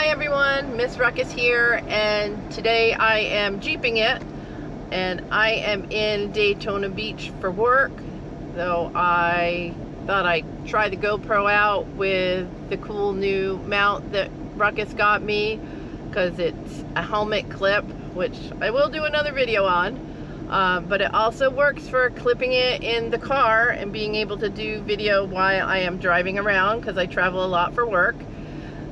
Hi everyone, Miss Ruckus here, and today I am jeeping it, and I am in Daytona Beach for work. Though I thought I'd try the GoPro out with the cool new mount that Ruckus got me, because it's a helmet clip, which I will do another video on, but it also works for clipping it in the car and being able to do video while I am driving around, because I travel a lot for work.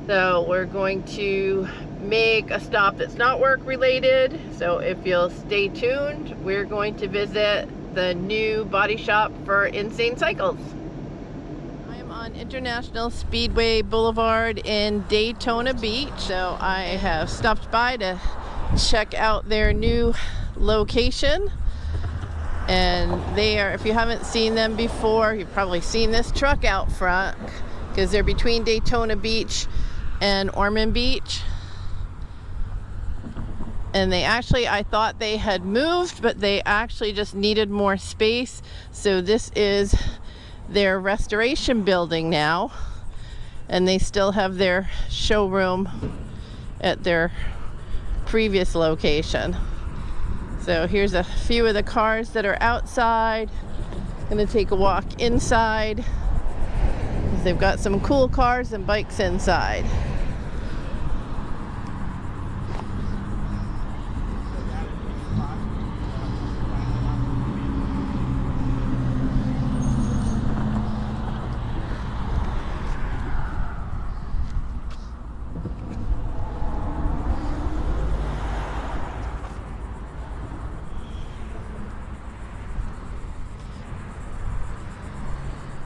So we're going to make a stop that's not work related. So if you'll stay tuned, we're going to visit the new body shop for Insane Cycles. I am on International Speedway Boulevard in Daytona Beach. So I have stopped by to check out their new location. And they are, if you haven't seen them before, you've probably seen this truck out front, because they're between Daytona Beach and Ormond Beach. And they actually, I thought they had moved, but they actually just needed more space. So this is their restoration building now, and they still have their showroom at their previous location. So here's a few of the cars that are outside. Gonna take a walk inside. They've got some cool cars and bikes inside.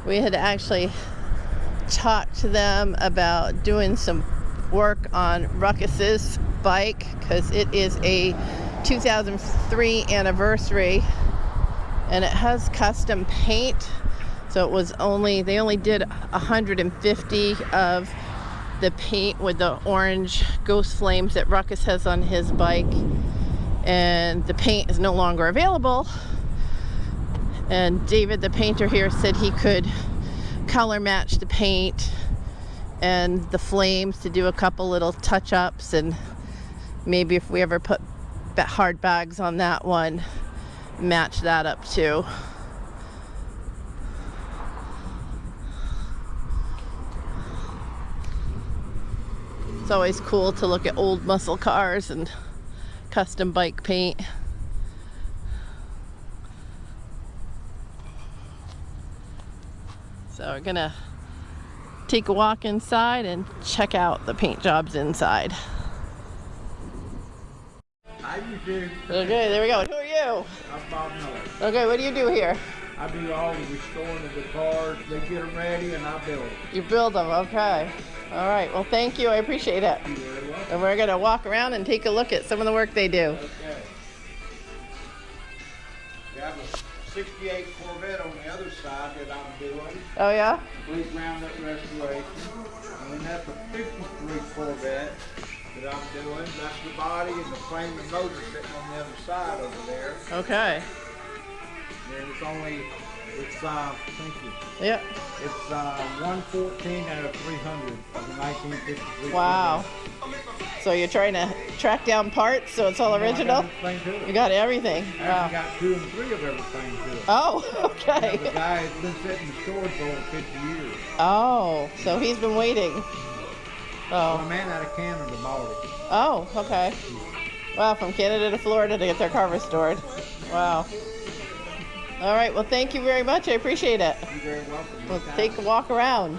We had actually talked to them about doing some work on Ruckus's bike, because it is a 2003 anniversary and it has custom paint. So it was they only did 150 of the paint with the orange ghost flames that Ruckus has on his bike, and the paint is no longer available. And David, the painter here, said he could color match the paint and the flames to do a couple little touch-ups, and maybe if we ever put hard bags on that one, match that up too. It's always cool to look at old muscle cars and custom bike paint. So we're gonna take a walk inside and check out the paint jobs inside. How you do? Okay, there we go. Who are you? I'm Bob Miller. Okay, what do you do here? I do all the restoring of the cars. They get them ready and I build them. You build them, okay. All right, well thank you, I appreciate it. You're very welcome. And we're gonna walk around and take a look at some of the work they do. Okay. We have a 68 Corvette on the other side that I'm doing. Oh yeah? Complete roundup restoration. And then that's a 53 Corvette that I'm doing. That's the body and the frame and motor sitting on the other side over there. Okay. And it's thank you. Yep. It's 114 out of 300 of the 1953. Wow. So you're trying to track down parts so it's all original? You got everything. I Wow. got 2 and 3 of everything to it. Oh, okay. The guy has been sitting in the storage for over 50 years. Oh, so he's been waiting. A Oh. man out of Canada bought it. Oh, okay. Wow, from Canada to Florida to get their car restored. Wow. All right, well thank you very much. I appreciate it. You're very welcome. We'll take a walk around.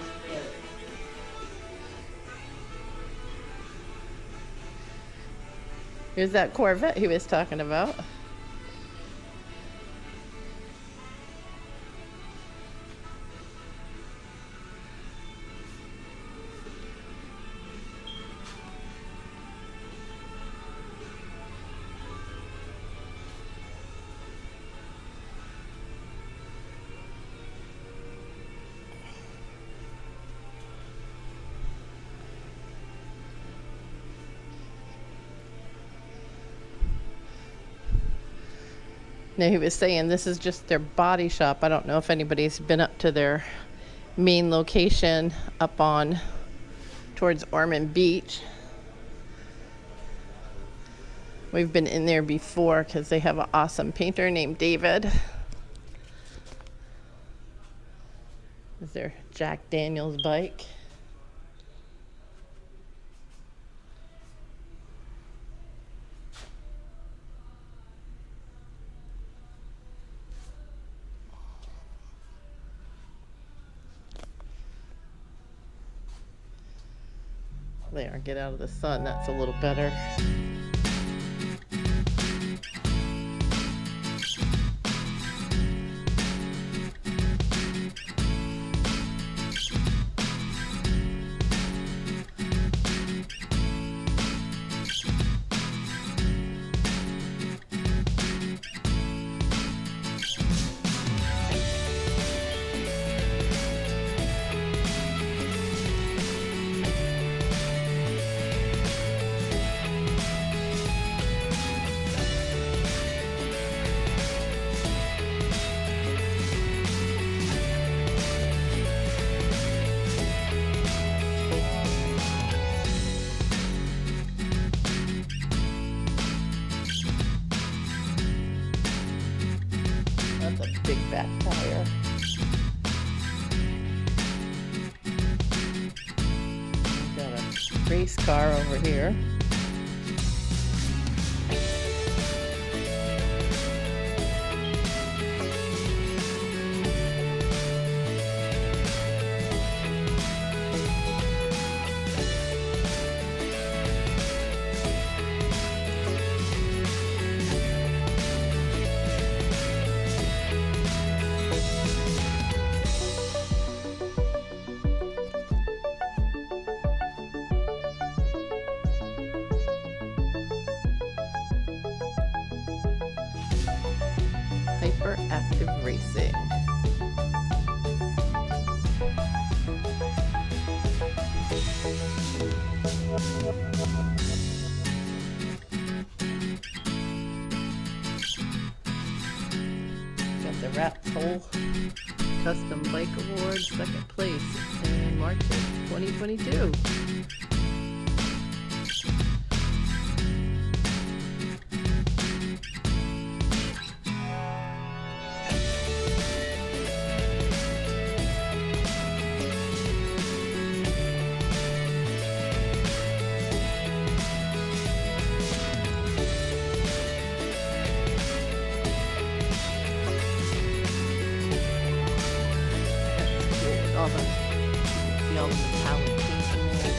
Here's that Corvette he was talking about. Now he was saying this is just their body shop. I don't know if anybody's been up to their main location up on towards Ormond Beach. We've been in there before because they have an awesome painter named David. This is their Jack Daniels bike. There, get out of the sun, that's a little better. That's a big fat tire. Got a race car over here. Hyperactive Racing. Got the Rapsole Custom Bike Award, second place in March of 2022. See all the metallic paint in there.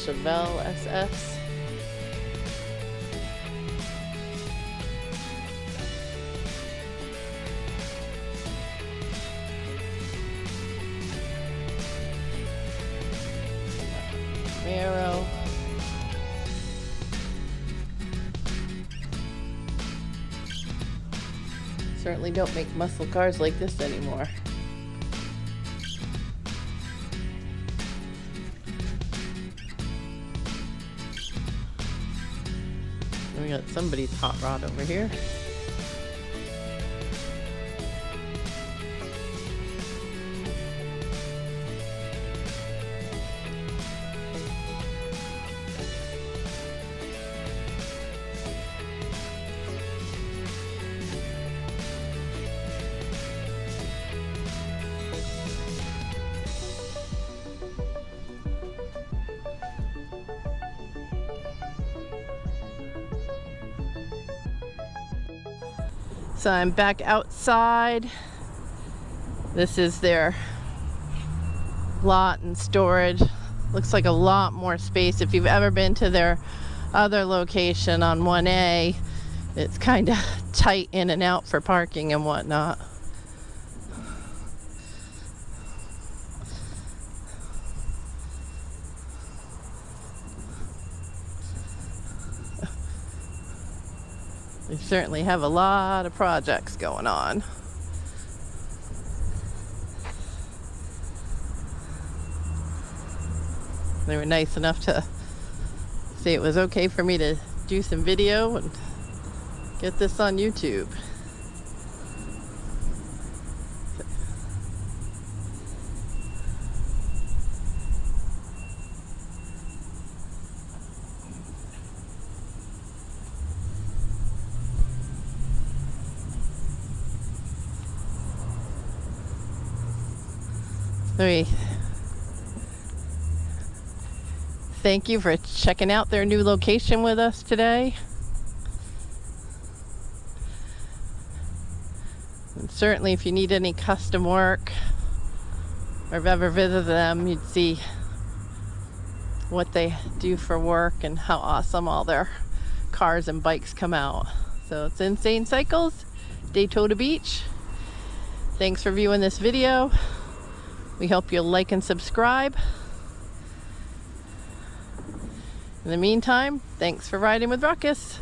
Chevelle SS. Camaro. Certainly don't make muscle cars like this anymore. We got somebody's hot rod over here. So I'm back outside. This is their lot and storage. Looks like a lot more space. If you've ever been to their other location on 1A, it's kind of tight in and out for parking and whatnot. We certainly have a lot of projects going on. They were nice enough to say it was okay for me to do some video and get this on YouTube. Thank you for checking out their new location with us today. And certainly if you need any custom work or have ever visited them, you'd see what they do for work and how awesome all their cars and bikes come out. So it's Insane Cycles, Daytona Beach. Thanks for viewing this video. We hope you'll like and subscribe. In the meantime, thanks for riding with Ruckus.